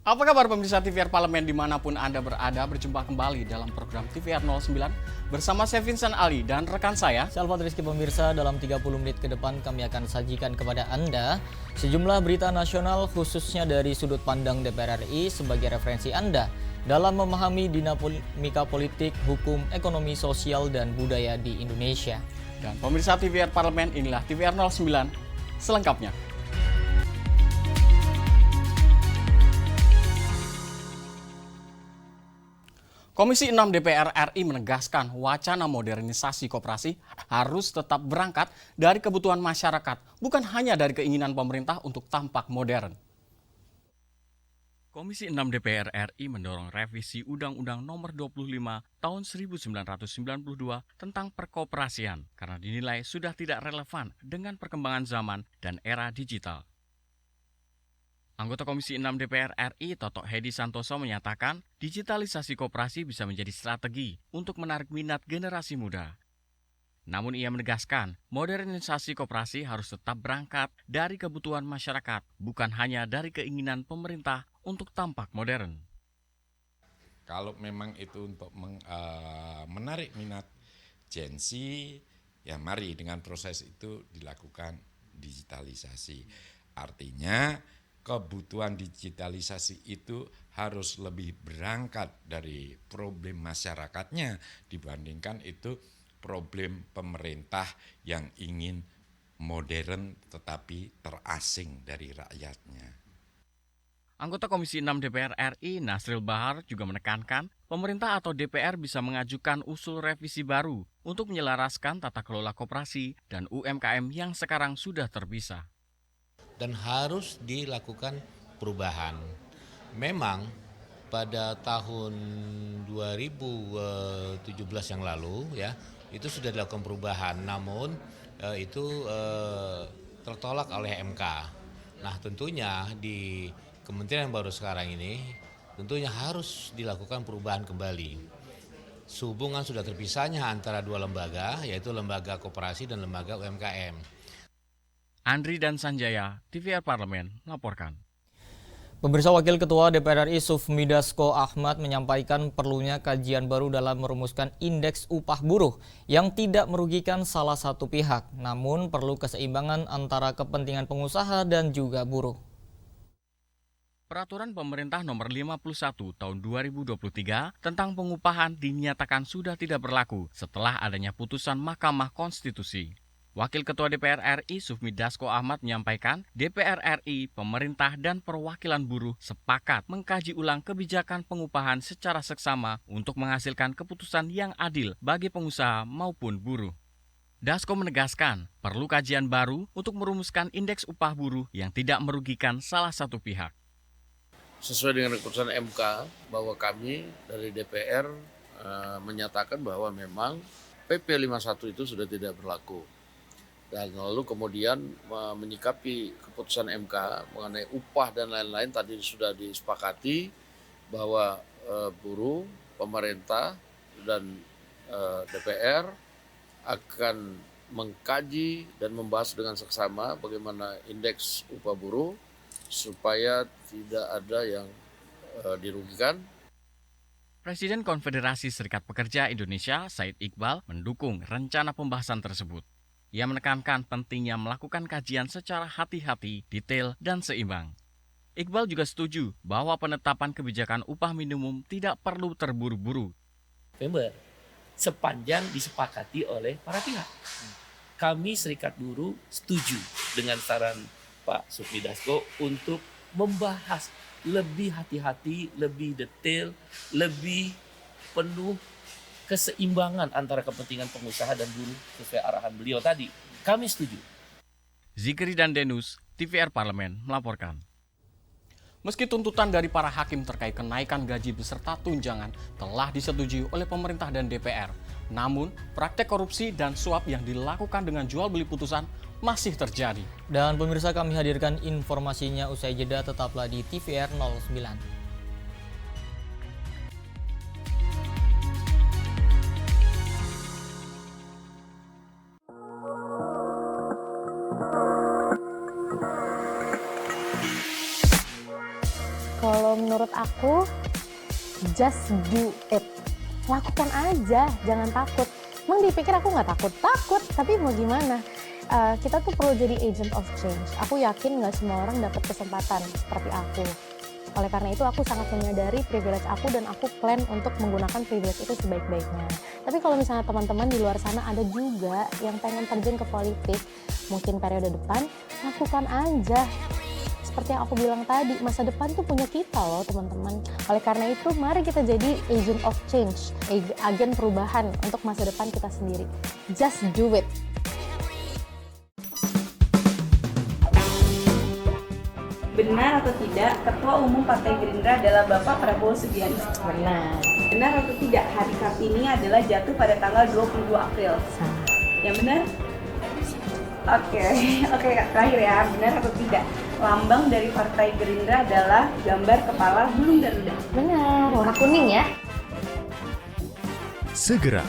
Apa kabar pemirsa TVR Parlemen dimanapun Anda berada, berjumpa kembali dalam program TVR 09 bersama saya Vincent Ali dan rekan saya Salvat Rizky. Pemirsa, dalam 30 menit ke depan kami akan sajikan kepada Anda sejumlah berita nasional khususnya dari sudut pandang DPR RI sebagai referensi Anda dalam memahami dinamika politik, hukum, ekonomi, sosial, dan budaya di Indonesia. Dan pemirsa TVR Parlemen, inilah TVR 09 selengkapnya. Komisi 6 DPR RI menegaskan wacana modernisasi koperasi harus tetap berangkat dari kebutuhan masyarakat, bukan hanya dari keinginan pemerintah untuk tampak modern. Komisi 6 DPR RI mendorong revisi Undang-Undang Nomor 25 Tahun 1992 tentang perkoperasian karena dinilai sudah tidak relevan dengan perkembangan zaman dan era digital. Anggota Komisi 6 DPR RI Toto Hedi Santoso menyatakan digitalisasi koperasi bisa menjadi strategi untuk menarik minat generasi muda. Namun ia menegaskan modernisasi koperasi harus tetap berangkat dari kebutuhan masyarakat, bukan hanya dari keinginan pemerintah untuk tampak modern. Kalau memang itu untuk menarik minat Gen Z, ya mari dengan proses itu dilakukan digitalisasi. Artinya kebutuhan digitalisasi itu harus lebih berangkat dari problem masyarakatnya dibandingkan itu problem pemerintah yang ingin modern tetapi terasing dari rakyatnya. Anggota Komisi 6 DPR RI Nasril Bahar juga menekankan pemerintah atau DPR bisa mengajukan usul revisi baru untuk menyelaraskan tata kelola koperasi dan UMKM yang sekarang sudah terpisah. Dan harus dilakukan perubahan. Memang pada tahun 2017 yang lalu ya itu sudah dilakukan perubahan, namun itu tertolak oleh MK. Nah tentunya di kementerian yang baru sekarang ini tentunya harus dilakukan perubahan kembali. Sehubungan sudah terpisahnya antara dua lembaga, yaitu lembaga koperasi dan lembaga UMKM. Andri dan Sanjaya, TVR Parlemen, melaporkan. Pemirsa, Wakil Ketua DPR RI Sufmi Dasko Ahmad menyampaikan perlunya kajian baru dalam merumuskan indeks upah buruh yang tidak merugikan salah satu pihak, namun perlu keseimbangan antara kepentingan pengusaha dan juga buruh. Peraturan Pemerintah Nomor 51 Tahun 2023 tentang pengupahan dinyatakan sudah tidak berlaku setelah adanya putusan Mahkamah Konstitusi. Wakil Ketua DPR RI Sufmi Dasko Ahmad menyampaikan DPR RI, pemerintah, dan perwakilan buruh sepakat mengkaji ulang kebijakan pengupahan secara seksama untuk menghasilkan keputusan yang adil bagi pengusaha maupun buruh. Dasko menegaskan perlu kajian baru untuk merumuskan indeks upah buruh yang tidak merugikan salah satu pihak. Sesuai dengan keputusan MK bahwa kami dari DPR menyatakan bahwa memang PP 51 itu sudah tidak berlaku. Dan lalu kemudian menyikapi keputusan MK mengenai upah dan lain-lain tadi sudah disepakati bahwa buruh, pemerintah, dan DPR akan mengkaji dan membahas dengan seksama bagaimana indeks upah buruh supaya tidak ada yang dirugikan. Presiden Konfederasi Serikat Pekerja Indonesia, Said Iqbal, mendukung rencana pembahasan tersebut. Ia menekankan pentingnya melakukan kajian secara hati-hati, detail, dan seimbang. Iqbal juga setuju bahwa penetapan kebijakan upah minimum tidak perlu terburu-buru. November, sepanjang disepakati oleh para pihak. Kami Serikat Buruh setuju dengan saran Pak Sufmi Dasko untuk membahas lebih hati-hati, lebih detail, lebih penuh keseimbangan antara kepentingan pengusaha dan buruh sesuai arahan beliau tadi. Kami setuju. Zikri dan Denus, TVR Parlemen, melaporkan. Meski tuntutan dari para hakim terkait kenaikan gaji beserta tunjangan telah disetujui oleh pemerintah dan DPR, namun praktek korupsi dan suap yang dilakukan dengan jual beli putusan masih terjadi. Dan pemirsa, kami hadirkan informasinya usai jeda, tetaplah di TVR 09. Kalau menurut aku, just do it. Lakukan aja, jangan takut. Emang dipikir aku nggak takut? Takut, tapi mau gimana? Kita tuh perlu jadi agent of change. Aku yakin nggak semua orang dapat kesempatan seperti aku. Oleh karena itu aku sangat menyadari privilege aku dan aku plan untuk menggunakan privilege itu sebaik-baiknya. Tapi kalau misalnya teman-teman di luar sana ada juga yang pengen terjun ke politik, mungkin periode depan, lakukan aja. Seperti yang aku bilang tadi, masa depan tuh punya kita loh teman-teman. Oleh karena itu, mari kita jadi agent of change, agen perubahan untuk masa depan kita sendiri. Just do it. Benar atau tidak, Ketua Umum Partai Gerindra adalah Bapak Prabowo Subianto? Benar. Benar atau tidak, hari Kartini adalah jatuh pada tanggal 22 April? Salah. Yang benar? Oke, terakhir ya, benar atau tidak, lambang dari Partai Gerindra adalah gambar kepala burung Garuda? Benar, warna kuning ya. Segera,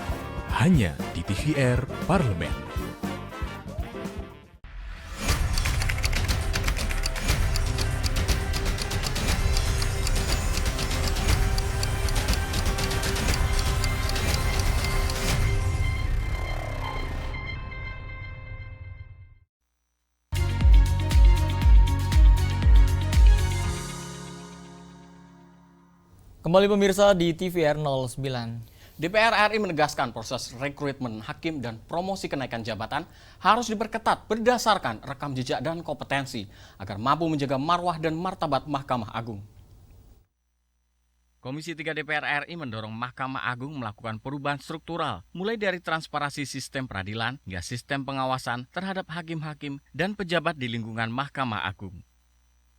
hanya di TVR Parlemen. Kembali pemirsa di TVR 09. DPR RI menegaskan proses rekrutmen hakim dan promosi kenaikan jabatan harus diperketat berdasarkan rekam jejak dan kompetensi agar mampu menjaga marwah dan martabat Mahkamah Agung. Komisi 3 DPR RI mendorong Mahkamah Agung melakukan perubahan struktural, mulai dari transparansi sistem peradilan hingga sistem pengawasan terhadap hakim-hakim dan pejabat di lingkungan Mahkamah Agung.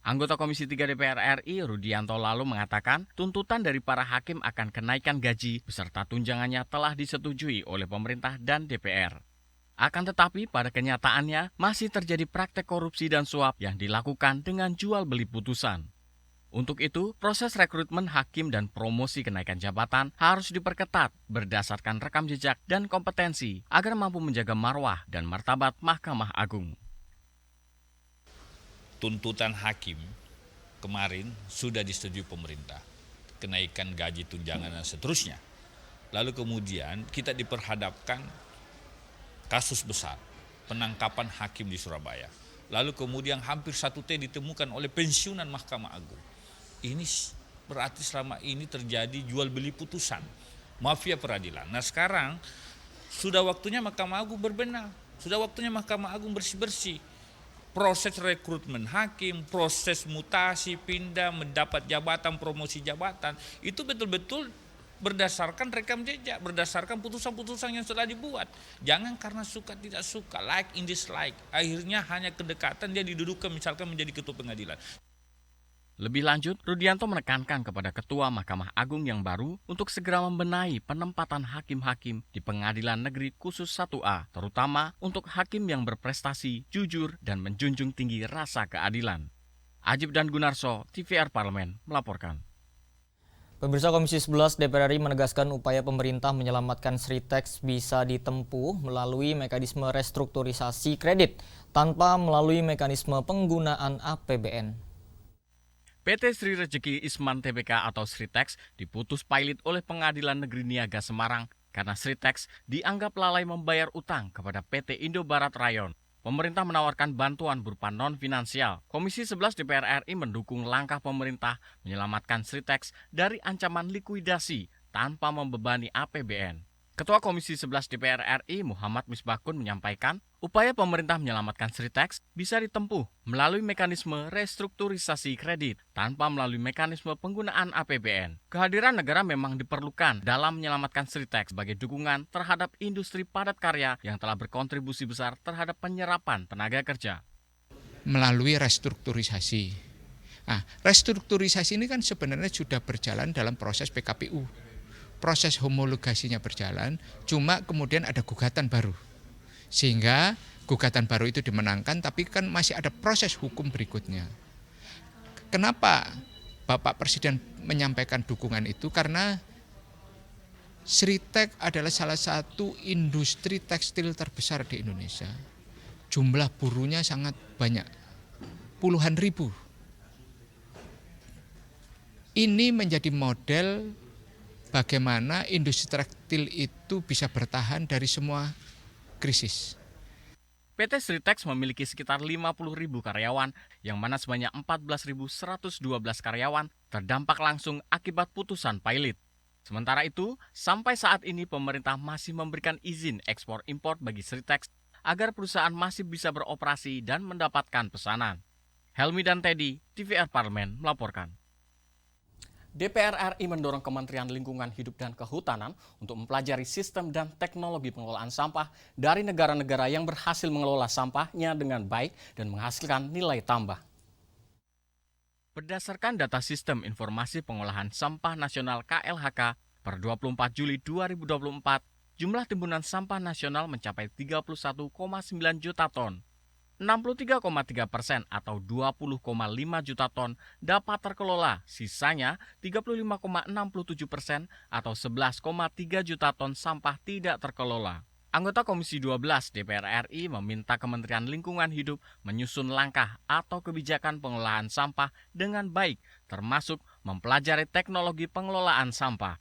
Anggota Komisi 3 DPR RI, Rudianto lalu mengatakan tuntutan dari para hakim akan kenaikan gaji beserta tunjangannya telah disetujui oleh pemerintah dan DPR. Akan tetapi pada kenyataannya masih terjadi praktek korupsi dan suap yang dilakukan dengan jual beli putusan. Untuk itu, proses rekrutmen hakim dan promosi kenaikan jabatan harus diperketat berdasarkan rekam jejak dan kompetensi agar mampu menjaga marwah dan martabat Mahkamah Agung. Tuntutan hakim kemarin sudah disetujui pemerintah, kenaikan gaji, tunjangan dan seterusnya. Lalu kemudian kita diperhadapkan kasus besar, penangkapan hakim di Surabaya. Lalu kemudian hampir 1T ditemukan oleh pensiunan Mahkamah Agung. Ini berarti selama ini terjadi jual beli putusan, mafia peradilan. Nah sekarang sudah waktunya Mahkamah Agung berbenah, sudah waktunya Mahkamah Agung bersih-bersih. Proses rekrutmen hakim, proses mutasi, pindah, mendapat jabatan, promosi jabatan, itu betul-betul berdasarkan rekam jejak, berdasarkan putusan-putusan yang sudah dibuat. Jangan karena suka tidak suka, like in dislike, akhirnya hanya kedekatan dia didudukan misalkan menjadi ketua pengadilan. Lebih lanjut, Rudianto menekankan kepada Ketua Mahkamah Agung yang baru untuk segera membenahi penempatan hakim-hakim di Pengadilan Negeri Khusus 1A, terutama untuk hakim yang berprestasi, jujur, dan menjunjung tinggi rasa keadilan. Ajib dan Gunarso, TVR Parlemen, melaporkan. Pemirsa, Komisi 11 DPR RI menegaskan upaya pemerintah menyelamatkan Sritex bisa ditempuh melalui mekanisme restrukturisasi kredit tanpa melalui mekanisme penggunaan APBN. PT Sri Rejeki Isman Tbk atau Sritex diputus pilot oleh Pengadilan Negeri Niaga Semarang karena Sritex dianggap lalai membayar utang kepada PT Indobarat Rayon. Pemerintah menawarkan bantuan berupa non-finansial. Komisi 11 DPR RI mendukung langkah pemerintah menyelamatkan Sritex dari ancaman likuidasi tanpa membebani APBN. Ketua Komisi 11 DPR RI Muhammad Misbakun menyampaikan, upaya pemerintah menyelamatkan Sritex bisa ditempuh melalui mekanisme restrukturisasi kredit tanpa melalui mekanisme penggunaan APBN. Kehadiran negara memang diperlukan dalam menyelamatkan Sritex sebagai dukungan terhadap industri padat karya yang telah berkontribusi besar terhadap penyerapan tenaga kerja. Melalui restrukturisasi. Nah, restrukturisasi ini kan sebenarnya sudah berjalan dalam proses PKPU. Proses homologasinya berjalan, cuma kemudian ada gugatan baru. Sehingga gugatan baru itu dimenangkan, tapi kan masih ada proses hukum berikutnya. Kenapa Bapak Presiden menyampaikan dukungan itu? Karena Sritex adalah salah satu industri tekstil terbesar di Indonesia. Jumlah buruhnya sangat banyak, puluhan ribu. Ini menjadi model bagaimana industri tekstil itu bisa bertahan dari semua krisis. PT Sritex memiliki sekitar 50.000 karyawan, yang mana sebanyak 14.112 karyawan terdampak langsung akibat putusan pilot. Sementara itu, sampai saat ini pemerintah masih memberikan izin ekspor-impor bagi Sritex agar perusahaan masih bisa beroperasi dan mendapatkan pesanan. Helmi dan Teddy, TVR Parlemen melaporkan. DPR RI mendorong Kementerian Lingkungan Hidup dan Kehutanan untuk mempelajari sistem dan teknologi pengelolaan sampah dari negara-negara yang berhasil mengelola sampahnya dengan baik dan menghasilkan nilai tambah. Berdasarkan data Sistem Informasi Pengolahan Sampah Nasional KLHK per 24 Juli 2024, jumlah timbunan sampah nasional mencapai 31,9 juta ton. 63,3% atau 20,5 juta ton dapat terkelola, sisanya 35,67% atau 11,3 juta ton sampah tidak terkelola. Anggota Komisi 12 DPR RI meminta Kementerian Lingkungan Hidup menyusun langkah atau kebijakan pengelolaan sampah dengan baik, termasuk mempelajari teknologi pengelolaan sampah.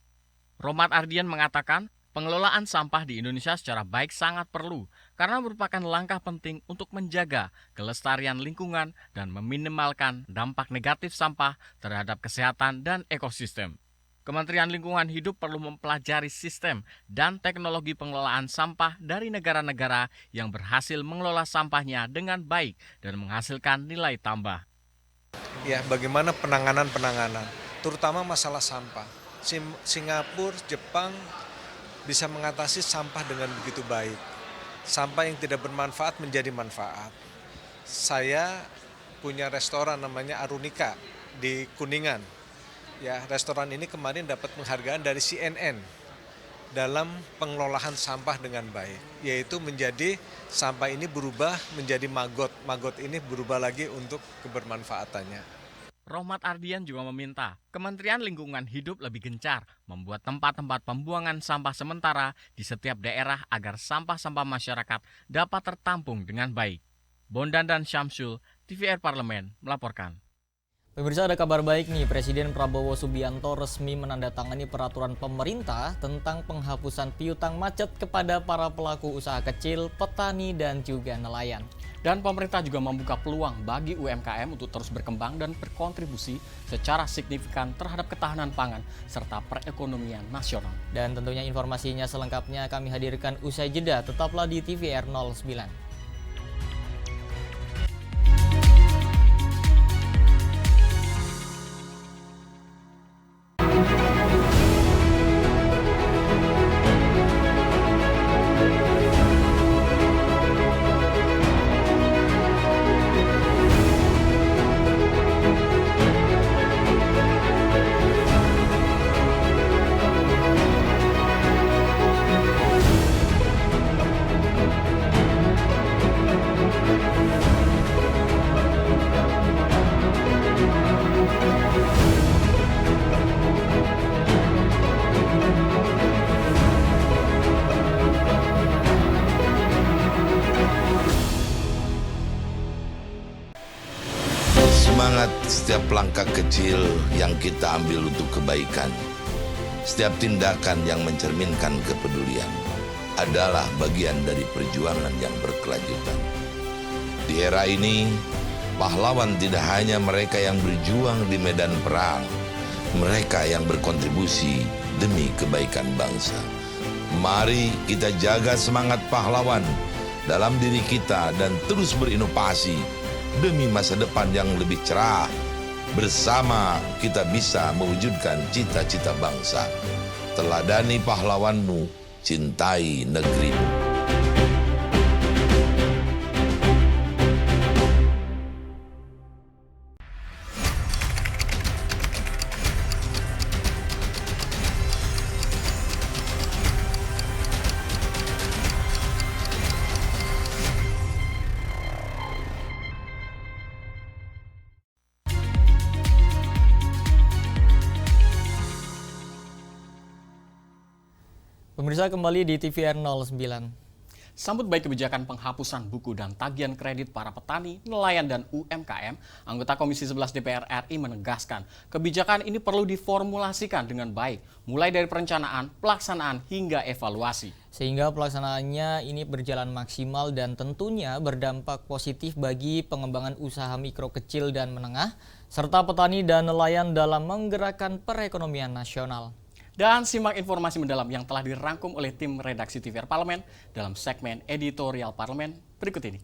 Rohmat Ardian mengatakan, pengelolaan sampah di Indonesia secara baik sangat perlu karena merupakan langkah penting untuk menjaga kelestarian lingkungan dan meminimalkan dampak negatif sampah terhadap kesehatan dan ekosistem. Kementerian Lingkungan Hidup perlu mempelajari sistem dan teknologi pengelolaan sampah dari negara-negara yang berhasil mengelola sampahnya dengan baik dan menghasilkan nilai tambah. Ya, bagaimana penanganan, terutama masalah sampah. Singapura, Jepang bisa mengatasi sampah dengan begitu baik. Sampah yang tidak bermanfaat menjadi manfaat. Saya punya restoran namanya Arunika di Kuningan. Ya, restoran ini kemarin dapat penghargaan dari CNN dalam pengelolaan sampah dengan baik, yaitu menjadi sampah ini berubah menjadi maggot. Maggot ini berubah lagi untuk kebermanfaatannya. Rohmat Ardian juga meminta Kementerian Lingkungan Hidup lebih gencar membuat tempat-tempat pembuangan sampah sementara di setiap daerah agar sampah-sampah masyarakat dapat tertampung dengan baik. Bondan dan Syamsul, TVR Parlemen melaporkan. Pemirsa, ada kabar baik nih. Presiden Prabowo Subianto resmi menandatangani peraturan pemerintah tentang penghapusan piutang macet kepada para pelaku usaha kecil, petani, dan juga nelayan. Dan pemerintah juga membuka peluang bagi UMKM untuk terus berkembang dan berkontribusi secara signifikan terhadap ketahanan pangan serta perekonomian nasional. Dan tentunya informasinya selengkapnya kami hadirkan usai jeda. Tetaplah di TVR 09. Semangat setiap langkah kecil yang kita ambil untuk kebaikan, setiap tindakan yang mencerminkan kepedulian adalah bagian dari perjuangan yang berkelanjutan. Di era ini, pahlawan tidak hanya mereka yang berjuang di medan perang, mereka yang berkontribusi demi kebaikan bangsa. Mari kita jaga semangat pahlawan dalam diri kita dan terus berinovasi demi masa depan yang lebih cerah. Bersama kita bisa mewujudkan cita-cita bangsa. Teladani pahlawanmu, cintai negerimu. Pemirsa, kembali di TVR 09. Sambut baik kebijakan penghapusan buku dan tagihan kredit para petani, nelayan, dan UMKM, anggota Komisi 11 DPR RI menegaskan kebijakan ini perlu diformulasikan dengan baik, mulai dari perencanaan, pelaksanaan, hingga evaluasi. Sehingga pelaksanaannya ini berjalan maksimal dan tentunya berdampak positif bagi pengembangan usaha mikro kecil dan menengah, serta petani dan nelayan dalam menggerakkan perekonomian nasional. Dan simak informasi mendalam yang telah dirangkum oleh tim redaksi TVR Parlemen dalam segmen editorial Parlemen berikut ini.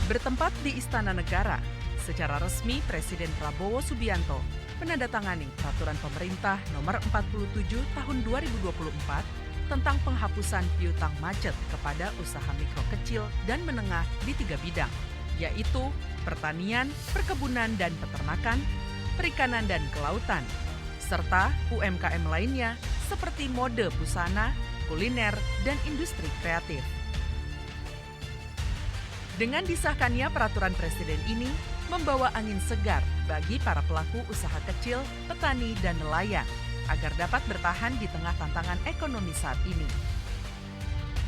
Bertempat di Istana Negara, secara resmi Presiden Prabowo Subianto menandatangani Peraturan Pemerintah Nomor 47 Tahun 2024 tentang penghapusan piutang macet kepada usaha mikro kecil dan menengah di 3 bidang, yaitu pertanian, perkebunan dan peternakan, perikanan dan kelautan, serta UMKM lainnya seperti mode busana, kuliner, dan industri kreatif. Dengan disahkannya peraturan Presiden ini, membawa angin segar bagi para pelaku usaha kecil, petani, dan nelayan agar dapat bertahan di tengah tantangan ekonomi saat ini.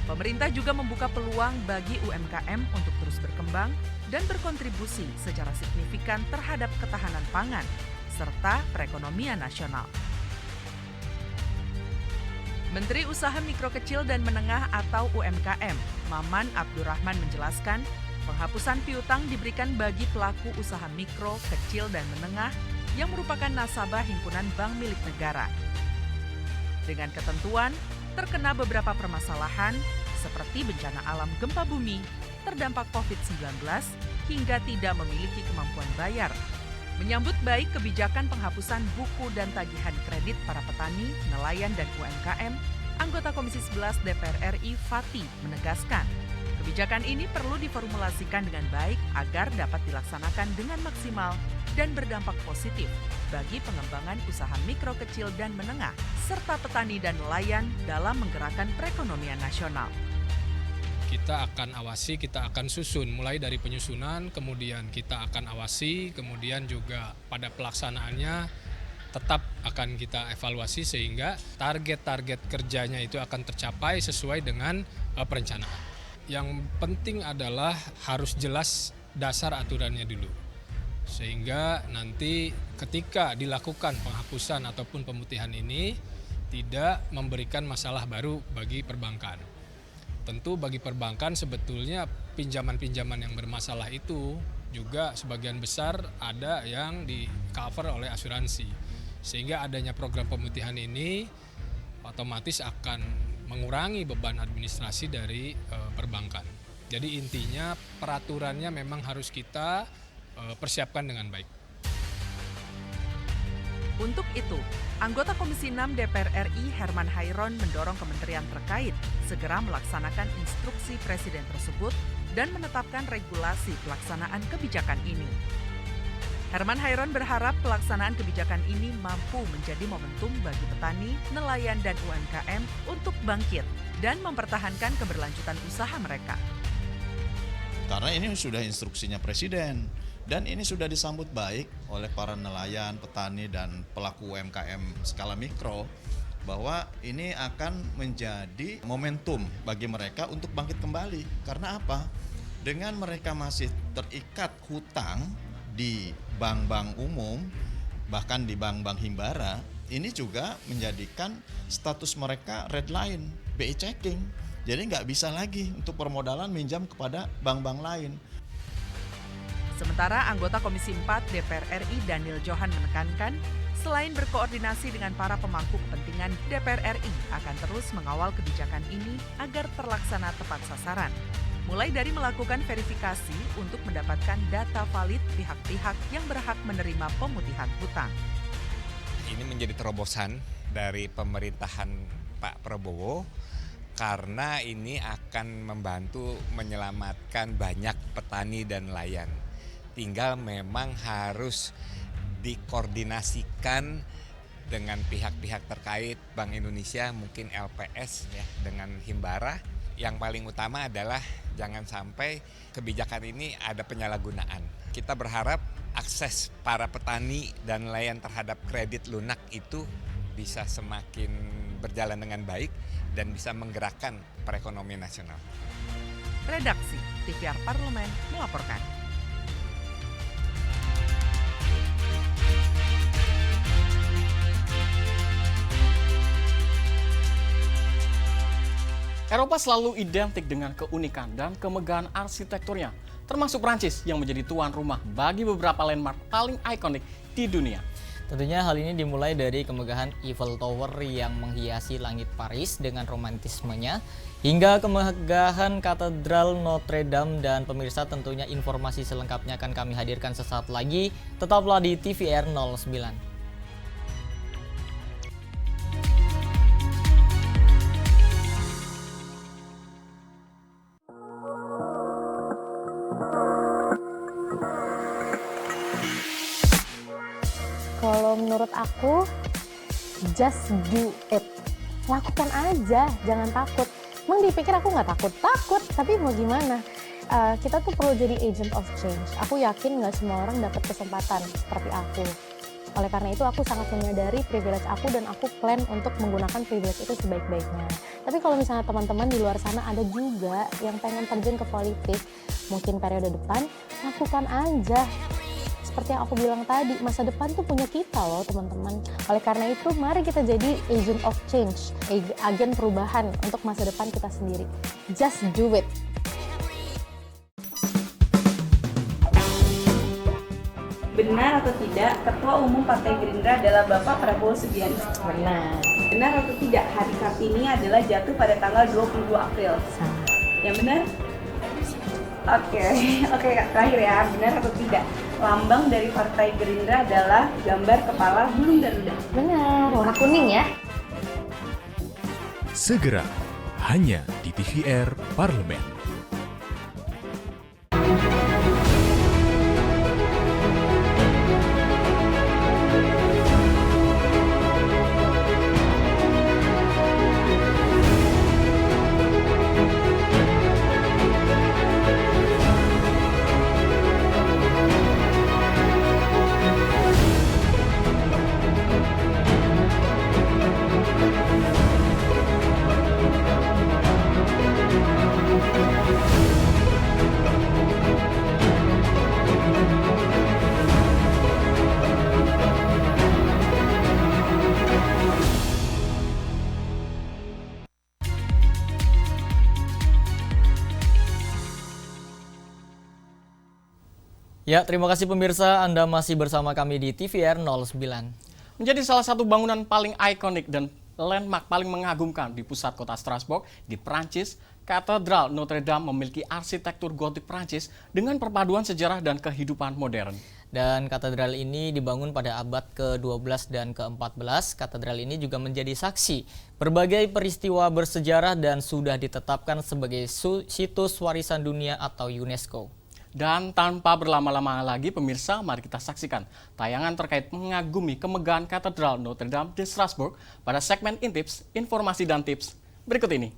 Pemerintah juga membuka peluang bagi UMKM untuk terus berkembang dan berkontribusi secara signifikan terhadap ketahanan pangan serta perekonomian nasional. Menteri Usaha Mikro Kecil dan Menengah atau UMKM, Maman Abdurrahman menjelaskan, penghapusan piutang diberikan bagi pelaku usaha mikro, kecil, dan menengah yang merupakan nasabah himpunan bank milik negara. Dengan ketentuan, terkena beberapa permasalahan seperti bencana alam gempa bumi, terdampak COVID-19, hingga tidak memiliki kemampuan bayar. Menyambut baik kebijakan penghapusan buku dan tagihan kredit para petani, nelayan, dan UMKM, anggota Komisi 11 DPR RI Fatih menegaskan, kebijakan ini perlu diformulasikan dengan baik agar dapat dilaksanakan dengan maksimal dan berdampak positif bagi pengembangan usaha mikro kecil dan menengah, serta petani dan nelayan dalam menggerakkan perekonomian nasional. Kita akan awasi, kita akan susun, mulai dari penyusunan, kemudian kita akan awasi, kemudian juga pada pelaksanaannya tetap akan kita evaluasi sehingga target-target kerjanya itu akan tercapai sesuai dengan perencanaan. Yang penting adalah harus jelas dasar aturannya dulu. Sehingga nanti ketika dilakukan penghapusan ataupun pemutihan ini tidak memberikan masalah baru bagi perbankan. Tentu bagi perbankan sebetulnya pinjaman-pinjaman yang bermasalah itu juga sebagian besar ada yang di-cover oleh asuransi. Sehingga adanya program pemutihan ini otomatis akan mengurangi beban administrasi dari perbankan. Jadi intinya peraturannya memang harus kita persiapkan dengan baik. Untuk itu, anggota Komisi 6 DPR RI Herman Hairon mendorong kementerian terkait segera melaksanakan instruksi Presiden tersebut dan menetapkan regulasi pelaksanaan kebijakan ini. Herman Hairon berharap pelaksanaan kebijakan ini mampu menjadi momentum bagi petani, nelayan, dan UMKM untuk bangkit dan mempertahankan keberlanjutan usaha mereka. Karena ini sudah instruksinya Presiden dan ini sudah disambut baik oleh para nelayan, petani, dan pelaku UMKM skala mikro bahwa ini akan menjadi momentum bagi mereka untuk bangkit kembali. Karena apa? Dengan mereka masih terikat hutang di bank-bank umum, bahkan di bank-bank himbara, ini juga menjadikan status mereka red line, BI checking. Jadi nggak bisa lagi untuk permodalan minjam kepada bank-bank lain. Sementara anggota Komisi 4 DPR RI Daniel Johan menekankan, selain berkoordinasi dengan para pemangku kepentingan, DPR RI akan terus mengawal kebijakan ini agar terlaksana tepat sasaran. Mulai dari melakukan verifikasi untuk mendapatkan data valid pihak-pihak yang berhak menerima pemutihan hutang. Ini menjadi terobosan dari pemerintahan Pak Prabowo karena ini akan membantu menyelamatkan banyak petani dan nelayan. Tinggal memang harus dikoordinasikan dengan pihak-pihak terkait, Bank Indonesia, mungkin LPS ya, dengan Himbara. Yang paling utama adalah jangan sampai kebijakan ini ada penyalahgunaan. Kita berharap akses para petani dan nelayan terhadap kredit lunak itu bisa semakin berjalan dengan baik dan bisa menggerakkan perekonomian nasional. Redaksi TVR Parlemen melaporkan. Eropa selalu identik dengan keunikan dan kemegahan arsitekturnya, termasuk Prancis yang menjadi tuan rumah bagi beberapa landmark paling ikonik di dunia. Tentunya hal ini dimulai dari kemegahan Eiffel Tower yang menghiasi langit Paris dengan romantismenya, hingga kemegahan Katedral Notre Dame. Dan pemirsa, tentunya informasi selengkapnya akan kami hadirkan sesaat lagi. Tetaplah di TVR 09. Kalau menurut aku, just do it. Lakukan aja, jangan takut. Emang dipikir aku nggak takut? Takut, tapi mau gimana? Kita tuh perlu jadi agent of change. Aku yakin nggak semua orang dapat kesempatan seperti aku. Oleh karena itu, aku sangat menyadari privilege aku dan aku plan untuk menggunakan privilege itu sebaik-baiknya. Tapi kalau misalnya teman-teman di luar sana ada juga yang pengen terjun ke politik, mungkin periode depan, lakukan aja. Seperti yang aku bilang tadi, masa depan tuh punya kita loh teman-teman. Oleh karena itu, mari kita jadi agent of change, agen perubahan untuk masa depan kita sendiri. Just do it. Benar atau tidak, Ketua Umum Partai Gerindra adalah Bapak Prabowo Subianto? Benar. Benar atau tidak, hari Kartini adalah jatuh pada tanggal 22 April? Salah. Yang benar? Oke, terakhir ya, benar atau tidak, lambang dari Partai Gerindra adalah gambar kepala burung Garuda? Benar, warna kuning ya. Segera, hanya di TVR Parlemen. Ya, terima kasih pemirsa, Anda masih bersama kami di TVR 09. Menjadi salah satu bangunan paling ikonik dan landmark paling mengagumkan di pusat kota Strasbourg di Prancis, Katedral Notre Dame memiliki arsitektur gotik Prancis dengan perpaduan sejarah dan kehidupan modern. Dan katedral ini dibangun pada abad ke-12 dan ke-14. Katedral ini juga menjadi saksi berbagai peristiwa bersejarah dan sudah ditetapkan sebagai situs warisan dunia atau UNESCO. Dan tanpa berlama-lama lagi pemirsa, mari kita saksikan tayangan terkait mengagumi kemegahan Katedral Notre Dame di Strasbourg pada segmen Intips, Informasi dan Tips berikut ini.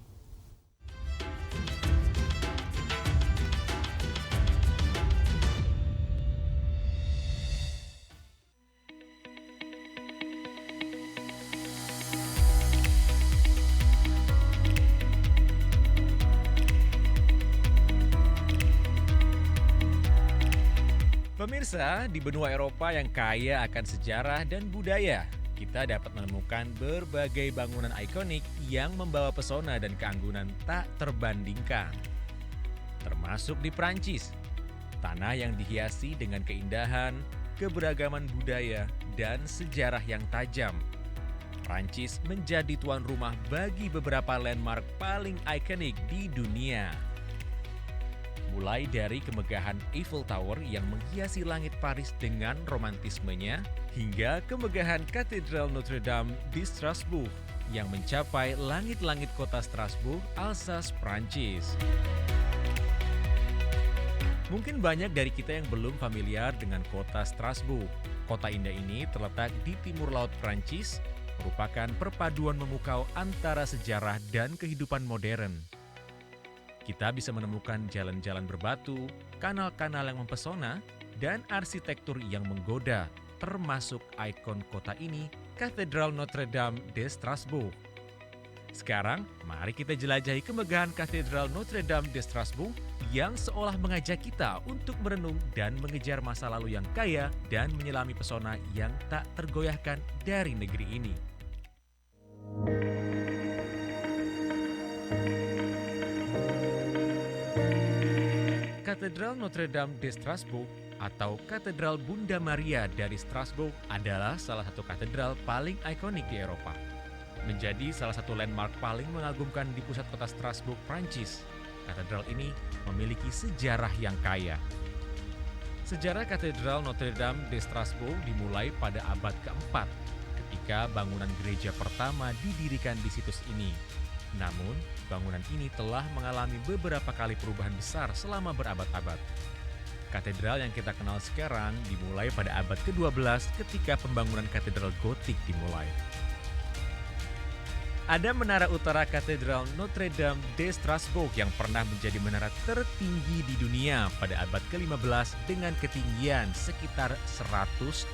Pemirsa, di benua Eropa yang kaya akan sejarah dan budaya, kita dapat menemukan berbagai bangunan ikonik yang membawa pesona dan keanggunan tak terbandingkan. Termasuk di Prancis, tanah yang dihiasi dengan keindahan, keberagaman budaya, dan sejarah yang tajam. Prancis menjadi tuan rumah bagi beberapa landmark paling ikonik di dunia. Mulai dari kemegahan Eiffel Tower yang menghiasi langit Paris dengan romantismenya, hingga kemegahan Katedral Notre Dame di Strasbourg yang mencapai langit-langit kota Strasbourg, Alsace, Prancis. Mungkin banyak dari kita yang belum familiar dengan kota Strasbourg. Kota indah ini terletak di timur laut Prancis, merupakan perpaduan memukau antara sejarah dan kehidupan modern. Kita bisa menemukan jalan-jalan berbatu, kanal-kanal yang mempesona, dan arsitektur yang menggoda, termasuk ikon kota ini, Katedral Notre Dame de Strasbourg. Sekarang, mari kita jelajahi kemegahan Katedral Notre Dame de Strasbourg yang seolah mengajak kita untuk merenung dan mengejar masa lalu yang kaya dan menyelami pesona yang tak tergoyahkan dari negeri ini. Katedral Notre Dame de Strasbourg atau Katedral Bunda Maria dari Strasbourg adalah salah satu katedral paling ikonik di Eropa. Menjadi salah satu landmark paling mengagumkan di pusat kota Strasbourg, Prancis. Katedral ini memiliki sejarah yang kaya. Sejarah Katedral Notre Dame de Strasbourg dimulai pada abad keempat ketika bangunan gereja pertama didirikan di situs ini. Namun, bangunan ini telah mengalami beberapa kali perubahan besar selama berabad-abad. Katedral yang kita kenal sekarang dimulai pada abad ke-12 ketika pembangunan katedral gotik dimulai. Ada menara utara Katedral Notre Dame de Strasbourg yang pernah menjadi menara tertinggi di dunia pada abad ke-15 dengan ketinggian sekitar 142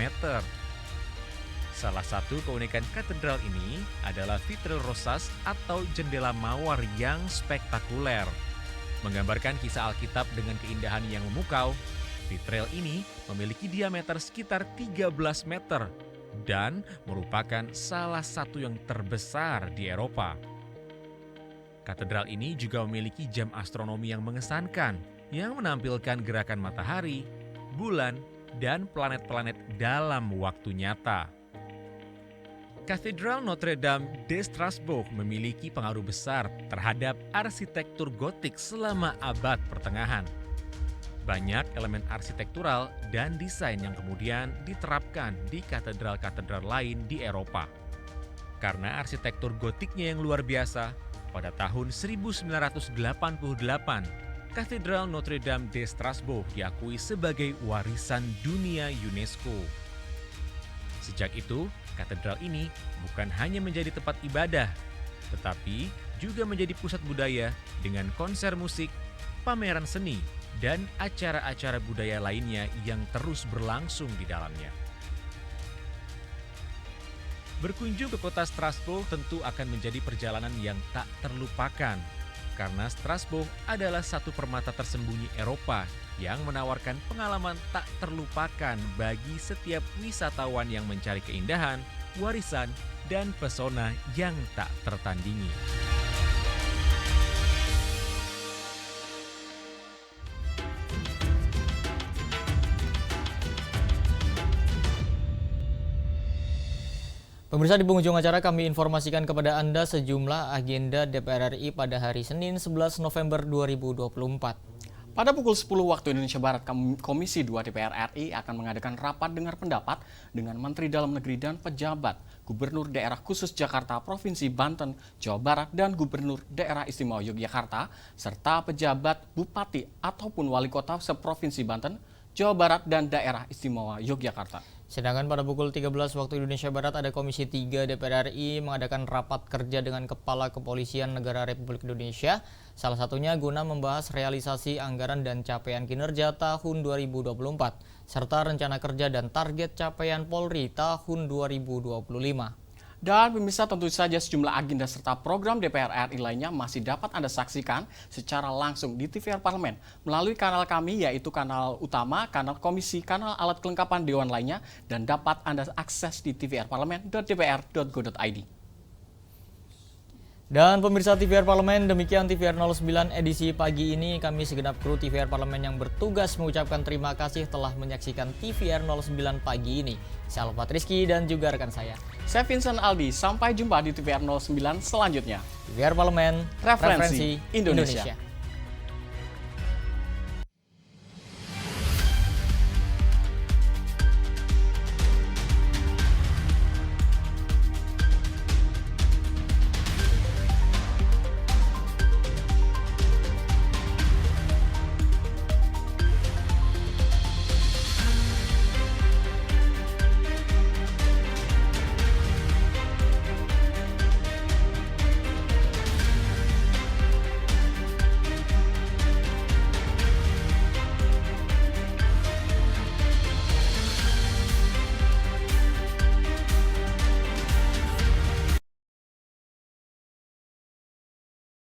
meter. Salah satu keunikan katedral ini adalah vitril rosas atau jendela mawar yang spektakuler. Menggambarkan kisah Alkitab dengan keindahan yang memukau, vitril ini memiliki diameter sekitar 13 meter dan merupakan salah satu yang terbesar di Eropa. Katedral ini juga memiliki jam astronomi yang mengesankan, yang menampilkan gerakan matahari, bulan, dan planet-planet dalam waktu nyata. Katedral Notre Dame de Strasbourg memiliki pengaruh besar terhadap arsitektur gotik selama abad pertengahan. Banyak elemen arsitektural dan desain yang kemudian diterapkan di katedral-katedral lain di Eropa. Karena arsitektur gotiknya yang luar biasa, pada tahun 1988, Katedral Notre Dame de Strasbourg diakui sebagai warisan dunia UNESCO. Sejak itu, katedral ini bukan hanya menjadi tempat ibadah, tetapi juga menjadi pusat budaya dengan konser musik, pameran seni, dan acara-acara budaya lainnya yang terus berlangsung di dalamnya. Berkunjung ke kota Strasbourg tentu akan menjadi perjalanan yang tak terlupakan, karena Strasbourg adalah satu permata tersembunyi Eropa yang menawarkan pengalaman tak terlupakan bagi setiap wisatawan yang mencari keindahan, warisan, dan pesona yang tak tertandingi. Pemirsa, di penghujung acara kami informasikan kepada Anda sejumlah agenda DPR RI pada hari Senin 11 November 2024. Pada pukul 10 waktu Indonesia Barat, Komisi 2 DPR RI akan mengadakan rapat dengar pendapat dengan Menteri Dalam Negeri dan pejabat, Gubernur Daerah Khusus Jakarta, Provinsi Banten, Jawa Barat, dan Gubernur Daerah Istimewa Yogyakarta, serta pejabat, bupati, ataupun wali kota seprovinsi Banten, Jawa Barat, dan Daerah Istimewa Yogyakarta. Sedangkan pada pukul 13 waktu Indonesia Barat ada Komisi 3 DPR RI mengadakan rapat kerja dengan Kepala Kepolisian Negara Republik Indonesia, salah satunya guna membahas realisasi anggaran dan capaian kinerja tahun 2024, serta rencana kerja dan target capaian Polri tahun 2025. Dan pemirsa, tentu saja sejumlah agenda serta program DPR RI lainnya masih dapat Anda saksikan secara langsung di TVR Parlemen melalui kanal kami, yaitu kanal utama, kanal komisi, kanal alat kelengkapan dewan lainnya, dan dapat Anda akses di tvrparlemen.dpr.go.id. Dan pemirsa TVR Parlemen, demikian TVR 09 edisi pagi ini. Kami segenap kru TVR Parlemen yang bertugas mengucapkan terima kasih telah menyaksikan TVR 09 pagi ini. Saya Alfat Rizky dan juga rekan saya Vincent Aldi. Sampai jumpa di TVR 09 selanjutnya. TVR Parlemen, referensi Indonesia.